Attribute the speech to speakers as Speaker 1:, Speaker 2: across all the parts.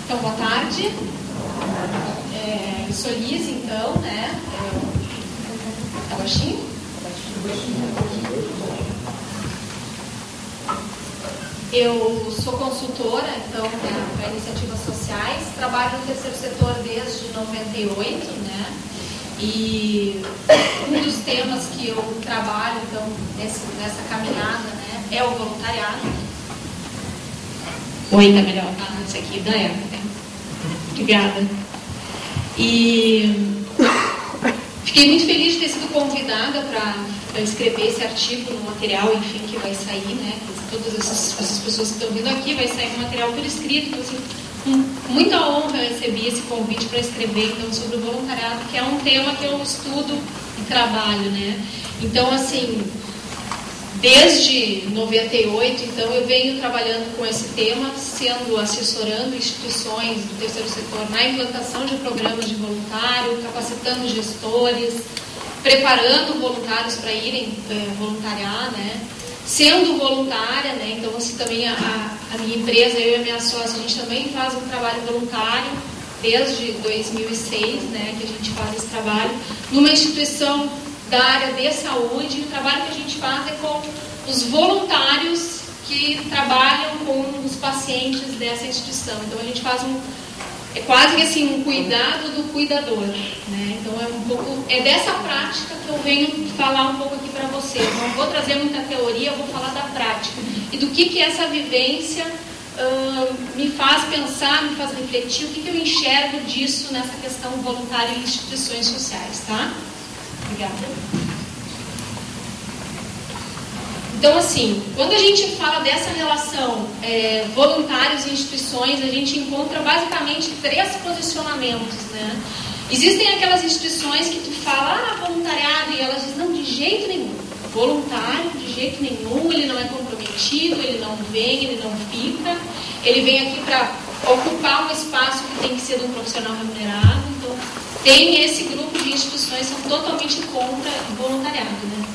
Speaker 1: Então, boa tarde. Eu sou Liz, então, né? Tá baixinho? Eu sou consultora, então, para iniciativas sociais. Trabalho no terceiro setor desde 98, né? E um dos temas que eu trabalho, então, nessa caminhada, né, é o voluntariado. Oi, tá melhor? Ah, esse aqui da época. Obrigada. E fiquei muito feliz de ter sido convidada para escrever esse artigo no material, enfim, que vai sair, né? Todas essas pessoas que estão vindo aqui, vai sair um material por escrito. Então, assim, com muita honra eu recebi esse convite para escrever, então, sobre o voluntariado, que é um tema que eu estudo e trabalho, né? Então, assim, desde 98, então, eu venho trabalhando com esse tema, assessorando instituições do terceiro setor na implantação de programas de voluntário, capacitando gestores, preparando voluntários para irem voluntariar, né? Sendo voluntária, né? Então, assim, também a minha empresa, eu e a minha sócia, a gente também faz um trabalho voluntário desde 2006, né? Que a gente faz esse trabalho numa instituição da área de saúde. O trabalho que a gente faz é com os voluntários que trabalham com os pacientes dessa instituição. Então, a gente faz é quase que assim um cuidado do cuidador, né? Então é dessa prática que eu venho falar um pouco aqui para vocês. Não vou trazer muita teoria, eu vou falar da prática e do que essa vivência me faz pensar, me faz refletir, o que eu enxergo disso nessa questão voluntária em instituições sociais, tá? Obrigada. Então, assim, quando a gente fala dessa relação voluntários e instituições, a gente encontra basicamente 3 posicionamentos, né? Existem aquelas instituições que tu fala, voluntariado, e elas dizem, não, de jeito nenhum. Voluntário, de jeito nenhum, ele não é comprometido, ele não vem, ele não fica, ele vem aqui para ocupar um espaço que tem que ser de um profissional remunerado. Então, tem esse grupo de instituições que são totalmente contra o voluntariado, né?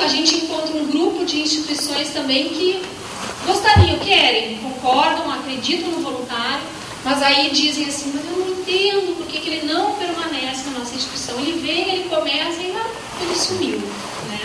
Speaker 1: A gente encontra um grupo de instituições também que gostariam, querem, concordam, acreditam no voluntário, mas aí dizem assim, mas eu não entendo por que ele não permanece na nossa instituição. Ele vem, ele começa e ele sumiu, né?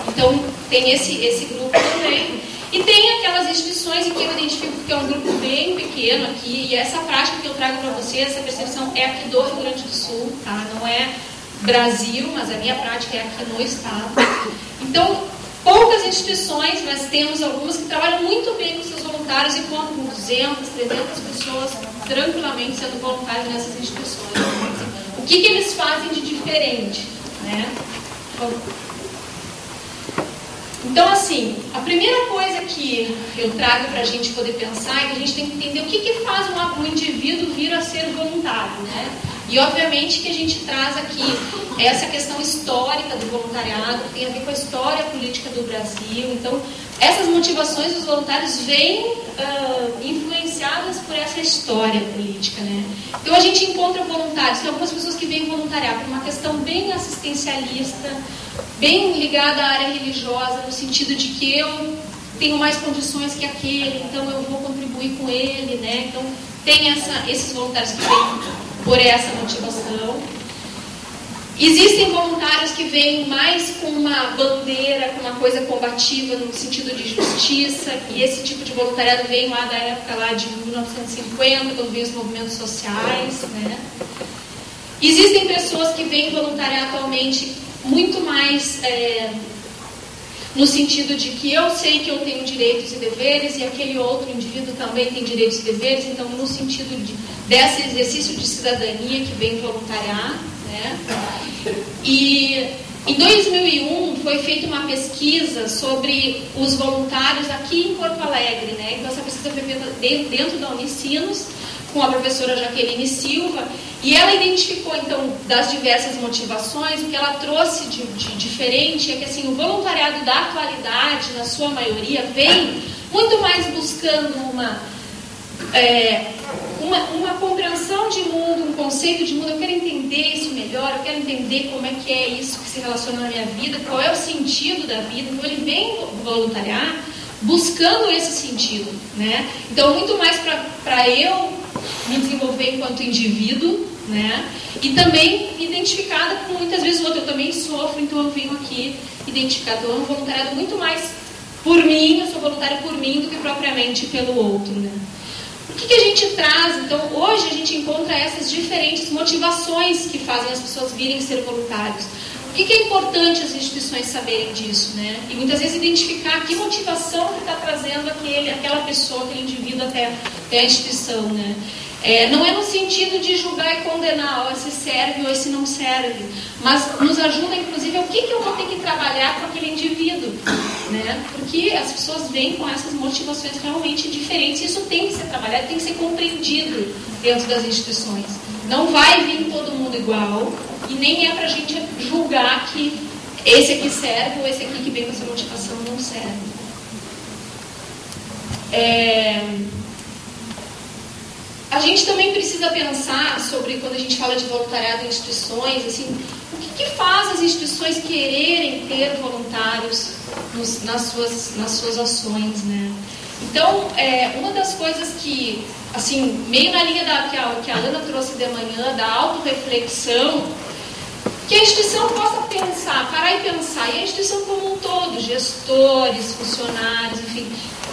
Speaker 1: Então, tem esse grupo também. E tem aquelas instituições em que eu identifico que é um grupo bem pequeno aqui, e essa prática que eu trago para vocês, essa percepção é aqui do Rio Grande do Sul, tá? Não é Brasil, mas a minha prática é aqui no estado. Então, poucas instituições, mas temos algumas que trabalham muito bem com seus voluntários e contam com 200, 300 pessoas tranquilamente sendo voluntários nessas instituições. O que eles fazem de diferente, né? Então, assim, a primeira coisa que eu trago para a gente poder pensar é que a gente tem que entender o que faz um indivíduo vir a ser voluntário, né? E, obviamente, que a gente traz aqui essa questão histórica do voluntariado, que tem a ver com a história política do Brasil. Então, essas motivações dos voluntários vêm influenciadas por essa história política, né? Então, a gente encontra voluntários, tem algumas pessoas que vêm voluntariar por uma questão bem assistencialista, bem ligada à área religiosa, no sentido de que eu tenho mais condições que aquele, então eu vou contribuir com ele, né? Então, tem esses voluntários que vêm por essa motivação. Existem voluntários que vêm mais com uma bandeira, com uma coisa combativa no sentido de justiça, e esse tipo de voluntariado vem lá da época lá de 1950, quando vem os movimentos sociais, né? Existem pessoas que vêm voluntariar atualmente muito mais no sentido de que eu sei que eu tenho direitos e deveres e aquele outro indivíduo também tem direitos e deveres, então no sentido desse exercício de cidadania que vem voluntariar, né? E em 2001 foi feita uma pesquisa sobre os voluntários aqui em Porto Alegre, né? Então essa pesquisa foi feita dentro da Unicinos, com a professora Jaqueline Silva, e ela identificou, então, das diversas motivações, o que ela trouxe de diferente é que, assim, o voluntariado da atualidade, na sua maioria, vem muito mais buscando uma compreensão de mundo, um conceito de mundo. Eu quero entender isso melhor, eu quero entender como é que é isso que se relaciona na minha vida, qual é o sentido da vida. Então, ele vem voluntariar buscando esse sentido, né? Então, muito mais para eu me desenvolver enquanto indivíduo, né? E também identificada com muitas vezes o outro. Eu também sofro, então eu venho aqui identificado. Eu amo voluntariado muito mais por mim, eu sou voluntária por mim do que propriamente pelo outro, né? O que a gente traz? Então, hoje a gente encontra essas diferentes motivações que fazem as pessoas virem ser voluntários. O que é importante as instituições saberem disso, né? E muitas vezes identificar que motivação que está trazendo aquela pessoa, aquele indivíduo até a instituição, né? Não é no sentido de julgar e condenar, esse serve ou esse não serve, mas nos ajuda, inclusive, o que eu vou ter que trabalhar com aquele indivíduo, né? Porque as pessoas vêm com essas motivações realmente diferentes, e isso tem que ser trabalhado, tem que ser compreendido dentro das instituições. Não vai vir todo mundo igual, e nem é para a gente julgar que esse aqui serve ou esse aqui que vem com essa motivação não serve. A gente também precisa pensar sobre, quando a gente fala de voluntariado em instituições, assim, o que faz as instituições quererem ter voluntários nas suas ações, né? Então, uma das coisas que, assim, meio na linha que a Ana trouxe de manhã, da autorreflexão, que a instituição possa pensar, parar e pensar, e a instituição como um todo, gestores, funcionários, enfim,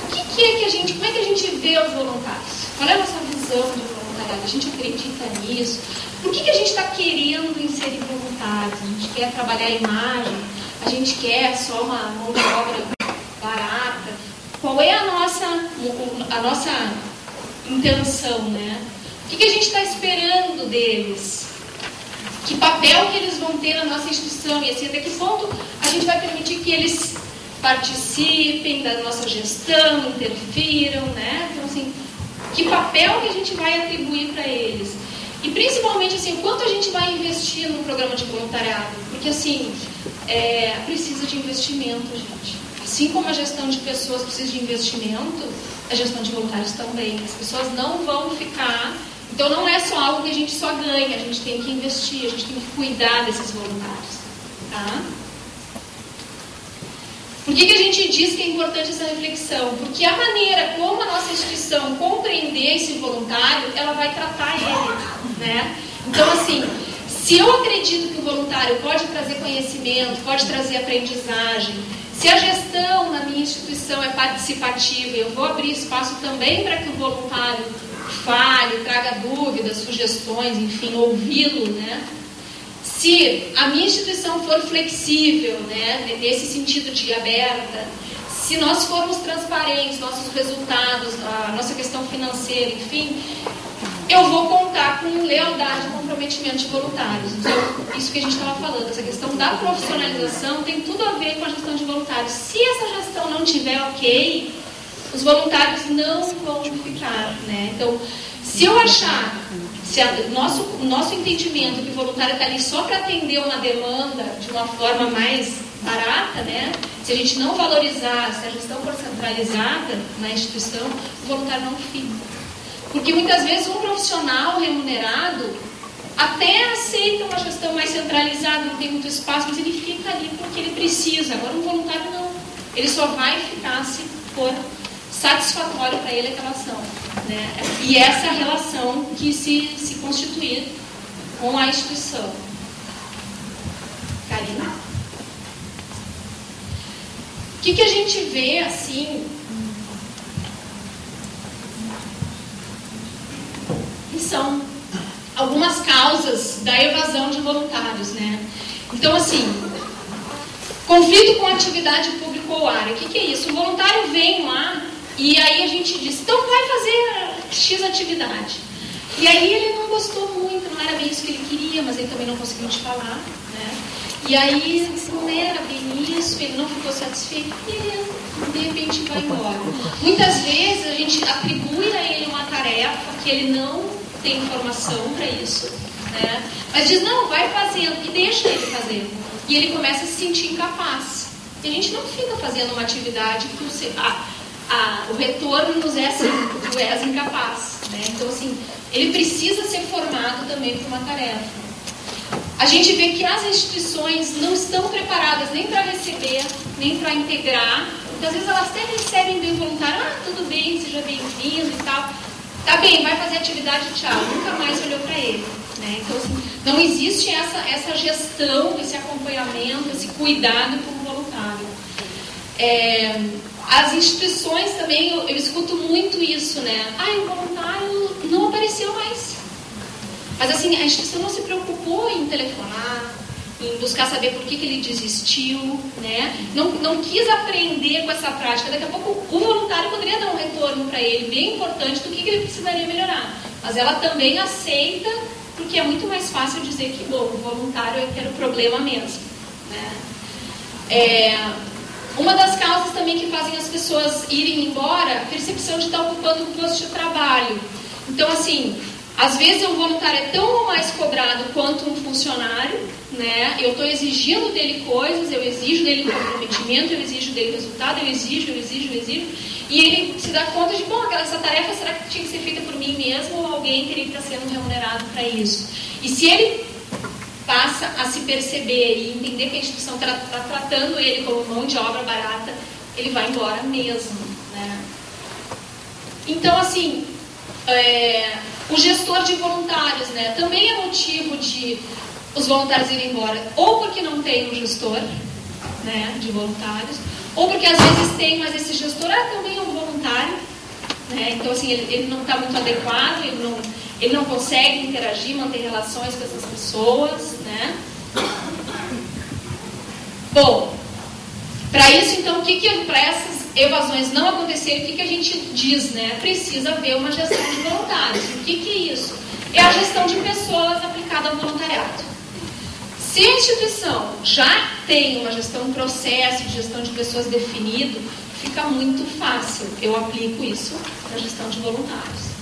Speaker 1: como é que a gente vê os voluntários? Qual é a nossa visão de voluntariado? A gente acredita nisso? Por que a gente está querendo inserir voluntários? A gente quer trabalhar a imagem? A gente quer só uma mão de obra barata? Qual é a nossa intenção, né? O que a gente está esperando deles? Que papel que eles vão ter na nossa instituição? E assim, até que ponto a gente vai permitir que eles participem da nossa gestão, interfiram, né? Então, assim, que papel que a gente vai atribuir para eles? E, principalmente, assim, o quanto a gente vai investir no programa de voluntariado? Porque, assim, precisa de investimento, gente. Assim como a gestão de pessoas precisa de investimento, a gestão de voluntários também. As pessoas não vão ficar... Então, não é só algo que a gente só ganha, a gente tem que investir, a gente tem que cuidar desses voluntários, tá? Por que a gente diz que é importante essa reflexão? Porque a maneira como a nossa instituição compreender esse voluntário, ela vai tratar ele, né? Então, assim, se eu acredito que o voluntário pode trazer conhecimento, pode trazer aprendizagem, se a gestão na minha instituição é participativa, eu vou abrir espaço também para que o voluntário fale, traga dúvidas, sugestões, enfim, ouvi-lo, né? Se a minha instituição for flexível, né, nesse sentido de aberta, se nós formos transparentes, nossos resultados, a nossa questão financeira, enfim, eu vou contar com lealdade e comprometimento de voluntários. Então, isso que a gente estava falando, essa questão da profissionalização tem tudo a ver com a gestão de voluntários. Se essa gestão não tiver ok, os voluntários não vão ficar, né? Então, se eu achar, se o nosso entendimento que o voluntário está ali só para atender uma demanda de uma forma mais barata, né? Se a gente não valorizar, se a gestão for centralizada na instituição, o voluntário não fica. Porque muitas vezes um profissional remunerado até aceita uma gestão mais centralizada, não tem muito espaço, mas ele fica ali porque ele precisa. Agora um voluntário não. Ele só vai ficar se for satisfatório para ele aquela ação, né? E essa relação que se constituir com a instituição. Karina? O que a gente vê assim? Que são algumas causas da evasão de voluntários, né? Então, assim, conflito com atividade pública ou área. O que é isso? O voluntário vem lá e aí a gente diz, então vai fazer X atividade. E aí ele não gostou muito, não era bem isso que ele queria, mas ele também não conseguiu te falar, né? E aí não era bem isso, ele não ficou satisfeito e ele, de repente, vai embora. Muitas vezes a gente atribui a ele uma tarefa que ele não tem informação para isso, né? Mas diz, não, vai fazendo e deixa ele fazer. E ele começa a se sentir incapaz. E a gente não fica fazendo uma atividade que o retorno nos é assim, tu és incapaz, né? Então, assim, ele precisa ser formado também para uma tarefa. A gente vê que as instituições não estão preparadas nem para receber, nem para integrar. Porque às vezes elas até recebem bem voluntário, tudo bem, seja bem-vindo e tal. Tá bem, vai fazer atividade, tchau, nunca mais olhou para ele. Né? Então, assim, não existe essa gestão, esse acompanhamento, esse cuidado com o voluntário. As instituições também, eu escuto muito isso, né? O voluntário não apareceu mais. Mas assim, a instituição não se preocupou em telefonar, em buscar saber por que ele desistiu, né? Não quis aprender com essa prática. Daqui a pouco o voluntário poderia dar um retorno para ele bem importante do que ele precisaria melhorar. Mas ela também aceita, porque é muito mais fácil dizer que, bom, o voluntário é que era o problema mesmo, né? Uma das causas também que fazem as pessoas irem embora é a percepção de estar ocupando um posto de trabalho. Então, assim, às vezes o voluntário é tão ou mais cobrado quanto um funcionário, né? Eu estou exigindo dele coisas, eu exijo dele comprometimento, eu exijo dele resultado, eu exijo. E ele se dá conta de, bom, essa tarefa será que tinha que ser feita por mim mesmo ou alguém teria que estar sendo remunerado para isso? E se ele passa a se perceber e entender que a instituição está tratando ele como mão de obra barata, ele vai embora mesmo, né? Então, assim, o gestor de voluntários, né, também é motivo de os voluntários irem embora, ou porque não tem um gestor, né, de voluntários, ou porque às vezes tem, mas esse gestor também é um voluntário, né? Então, assim, ele não está muito adequado, ele não consegue interagir, manter relações com essas pessoas, né? Bom, para isso, então, para essas evasões não acontecerem, o que a gente diz, né? Precisa haver uma gestão de voluntários. O que é isso? É a gestão de pessoas aplicada ao voluntariado. Se a instituição já tem uma gestão, um processo de gestão de pessoas definido, fica muito fácil. Eu aplico isso na gestão de voluntários.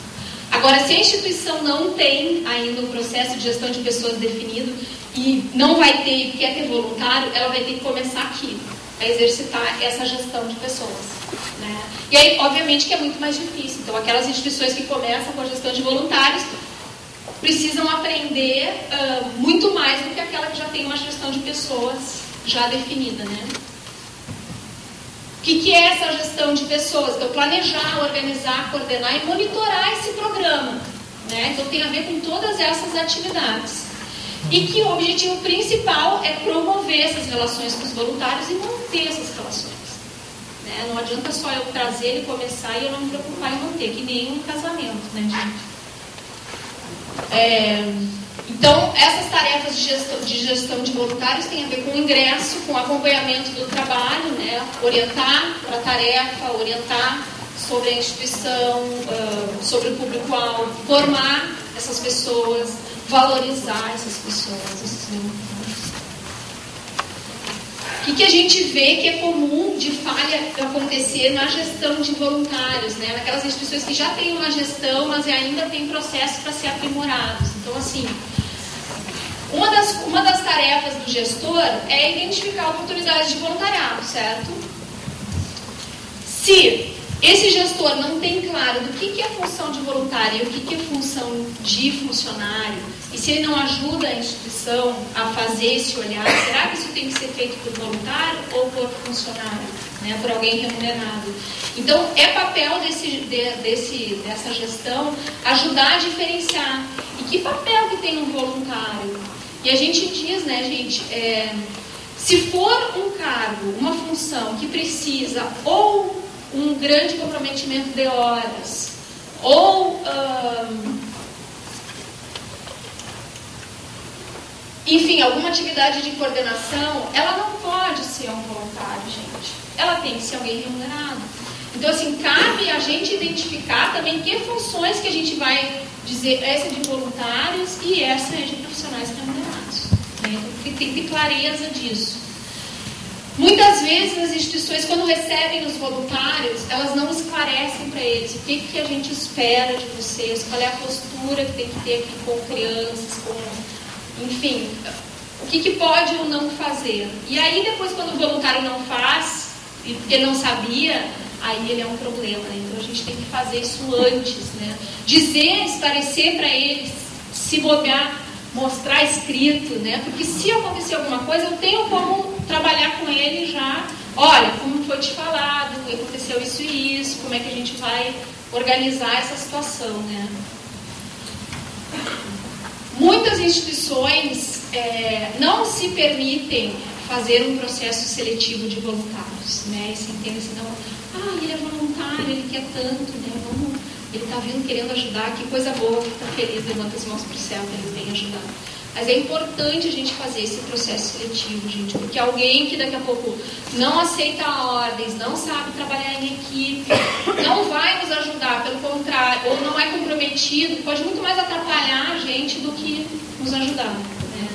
Speaker 1: Agora, se a instituição não tem ainda um processo de gestão de pessoas definido e não vai ter e quer ter voluntário, ela vai ter que começar aqui, a exercitar essa gestão de pessoas, né? E aí, obviamente, que é muito mais difícil. Então, aquelas instituições que começam com a gestão de voluntários precisam aprender muito mais do que aquela que já tem uma gestão de pessoas já definida, né? O que é essa gestão de pessoas? Então, planejar, organizar, coordenar e monitorar esse programa, né? Então, tem a ver com todas essas atividades. E que o objetivo principal é promover essas relações com os voluntários e manter essas relações, né? Não adianta só eu trazer ele, começar e eu não me preocupar em manter, que nem um casamento, né, gente? Então, essas tarefas de gestão de voluntários têm a ver com o ingresso, com o acompanhamento do trabalho, né? Orientar para a tarefa, orientar sobre a instituição, sobre o público-alvo, formar essas pessoas, valorizar essas pessoas, esses voluntários. O que a gente vê que é comum de falha acontecer na gestão de voluntários, né? Naquelas instituições que já têm uma gestão, mas ainda tem processos para ser aprimorados. Então, assim, uma das tarefas do gestor é identificar oportunidades de voluntariado, certo? Se esse gestor não tem claro do que é função de voluntário e o que é função de funcionário, e se ele não ajuda a instituição a fazer esse olhar, será que isso tem que ser feito por voluntário ou por funcionário, né, por alguém remunerado? Então, é papel dessa gestão ajudar a diferenciar. E que papel que tem um voluntário? E a gente diz, né, gente, se for um cargo, uma função que precisa ou um grande comprometimento de horas, ou enfim, alguma atividade de coordenação, ela não pode ser um voluntário, gente. Ela tem que ser alguém remunerado. Então, assim, cabe a gente identificar também que funções que a gente vai dizer, essa é de voluntários e essa é de profissionais remunerados, né? Então, tem que ter clareza disso. Muitas vezes as instituições, quando recebem os voluntários, elas não esclarecem para eles o que a gente espera de vocês, qual é a postura que tem que ter aqui com crianças, enfim, o que pode ou não fazer. E aí depois, quando o voluntário não faz, e porque ele não sabia, aí ele é um problema, né? Então a gente tem que fazer isso antes, né? Dizer, esclarecer para eles, se bobear, mostrar escrito, né? Porque se acontecer alguma coisa, eu tenho como trabalhar com ele já. Olha, como foi te falado, aconteceu isso e isso, como é que a gente vai organizar essa situação, né? instituições não se permitem fazer um processo seletivo de voluntários, né? E se entende assim, não, ele é voluntário, ele quer tanto, né? Ele está vindo querendo ajudar, que coisa boa, fica feliz, levanta as mãos para o céu, que eles vêm ajudar. Mas é importante a gente fazer esse processo seletivo, gente, porque alguém que daqui a pouco não aceita ordens, não sabe trabalhar em equipe, não vai nos ajudar, pelo contrário, ou não é comprometido, pode muito mais atrapalhar a gente do que nos ajudar, né?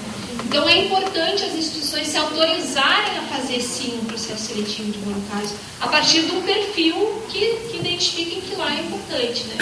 Speaker 1: Então é importante as instituições se autorizarem a fazer sim um processo seletivo de voluntários, a partir de um perfil que identifiquem que lá é importante, né?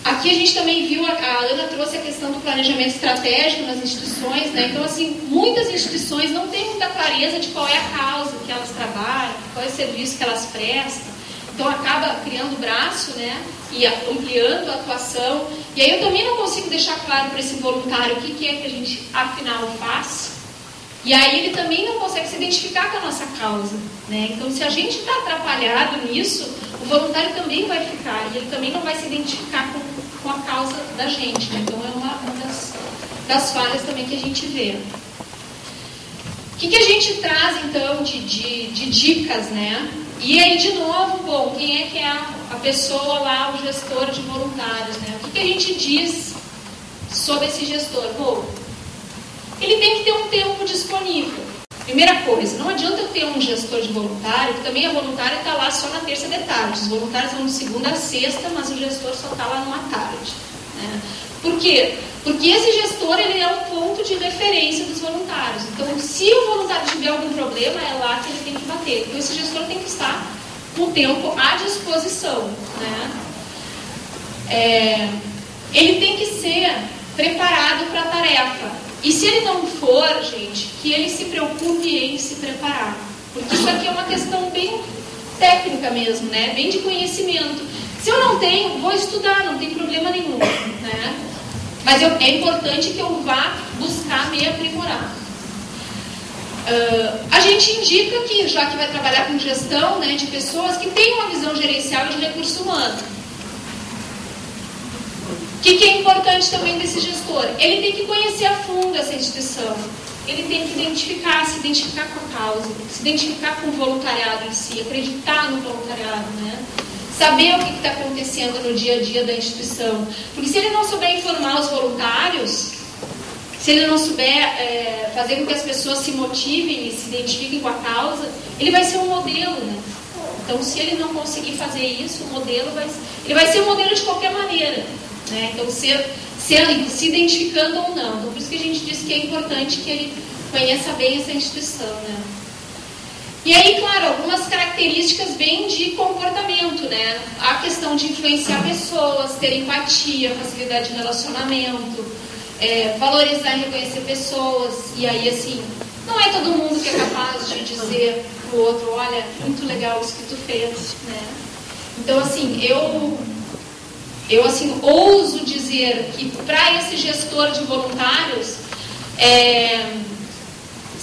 Speaker 1: Aqui a gente também viu, a Ana trouxe a questão do planejamento estratégico nas instituições, né? Então, assim, muitas instituições não têm muita clareza de qual é a causa que elas trabalham, qual é o serviço que elas prestam. Então, acaba criando braço, né? E ampliando a atuação. E aí eu também não consigo deixar claro para esse voluntário o que é que a gente, afinal, faz. E aí ele também não consegue se identificar com a nossa causa, né? Então, se a gente está atrapalhado nisso, o voluntário também vai ficar, e ele também não vai se identificar com a causa da gente, né? Então, é uma das falhas também que a gente vê. O que a gente traz, então, de dicas, né? E aí, de novo, bom, quem é que é a pessoa lá, o gestor de voluntários, né? O que a gente diz sobre esse gestor? Bom, ele tem que ter um tempo disponível. Primeira coisa, não adianta eu ter um gestor de voluntário, que também é voluntário e está lá só na terça de tarde. Os voluntários vão de segunda a sexta, mas o gestor só está lá numa tarde, né? Por quê? Porque esse gestor, ele é um ponto de referência dos voluntários. Então, se o voluntário tiver algum problema, é lá que ele tem que bater. Então, esse gestor tem que estar com o tempo à disposição, né? Ele tem que ser preparado para a tarefa. E se ele não for, gente, que ele se preocupe em se preparar. Porque isso aqui é uma questão bem técnica mesmo, né? Bem de conhecimento. Se eu não tenho, vou estudar, não tem problema nenhum, né? Mas é importante que eu vá buscar me aprimorar. A gente indica que, já que vai trabalhar com gestão, né, de pessoas que tenham uma visão gerencial e de recurso humano. O que é importante também desse gestor? Ele tem que conhecer a fundo essa instituição. Ele tem que se identificar com a causa, se identificar com o voluntariado em si, acreditar no voluntariado, né? Saber o que está acontecendo no dia a dia da instituição. Porque se ele não souber informar os voluntários, se ele não souber fazer com que as pessoas se motivem e se identifiquem com a causa, ele vai ser um modelo, né? Então, se ele não conseguir fazer isso, ele vai ser um modelo de qualquer maneira, né? Então, se identificando ou não. Então, por isso que a gente diz que é importante que ele conheça bem essa instituição, né? E aí, claro, algumas características bem de comportamento, né? A questão de influenciar pessoas, ter empatia, facilidade de relacionamento, valorizar e reconhecer pessoas. E aí, assim, não é todo mundo que é capaz de dizer pro outro, olha, muito legal isso que tu fez, né? Então, assim, eu assim, ouso dizer que para esse gestor de voluntários,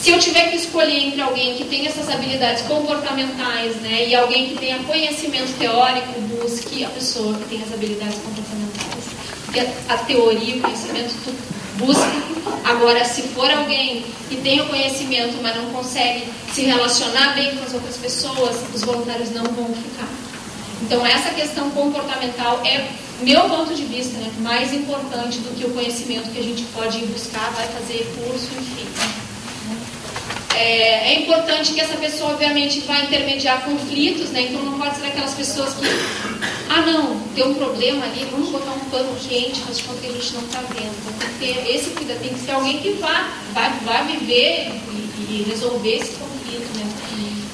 Speaker 1: se eu tiver que escolher entre alguém que tem essas habilidades comportamentais, né, e alguém que tenha conhecimento teórico, busque a pessoa que tem as habilidades comportamentais. Porque a teoria, o conhecimento, tu busca. Agora, se for alguém que tem o conhecimento, mas não consegue se relacionar bem com as outras pessoas, os voluntários não vão ficar. Então, essa questão comportamental é, meu ponto de vista, né, mais importante do que o conhecimento que a gente pode ir buscar, vai fazer curso, enfim. É importante que essa pessoa, obviamente, vai intermediar conflitos, né? Então, não pode ser aquelas pessoas que, não, tem um problema ali, vamos botar um pano quente, mas de conta que a gente não está vendo. Então, tem que ter esse cuidado, tem que ser alguém que vai viver e resolver esse conflito, né?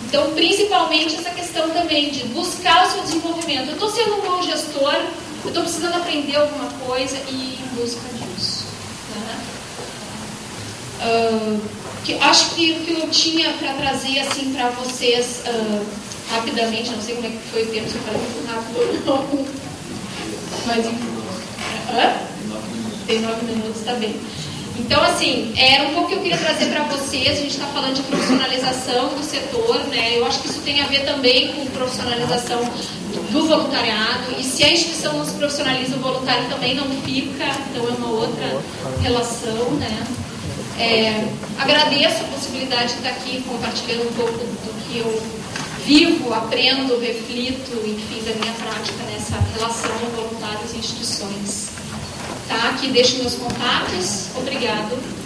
Speaker 1: Então, principalmente essa questão também de buscar o seu desenvolvimento. Eu estou sendo um bom gestor, eu estou precisando aprender alguma coisa e ir em busca disso. Né? Acho que o que eu tinha para trazer assim para vocês rapidamente, não sei como é que foi o tempo, se eu falei muito rápido ou não. Mas tem 9 minutos, tá bem. Então, assim, era um pouco que eu queria trazer para vocês. A gente está falando de profissionalização do setor, né? Eu acho que isso tem a ver também com profissionalização do voluntariado, e se a instituição não se profissionaliza, o voluntário também não fica, então é uma outra relação, né? Agradeço a possibilidade de estar aqui compartilhando um pouco do que eu vivo, aprendo, reflito e fiz a minha prática nessa relação voluntários e instituições. Tá? Aqui deixo meus contatos. Obrigado.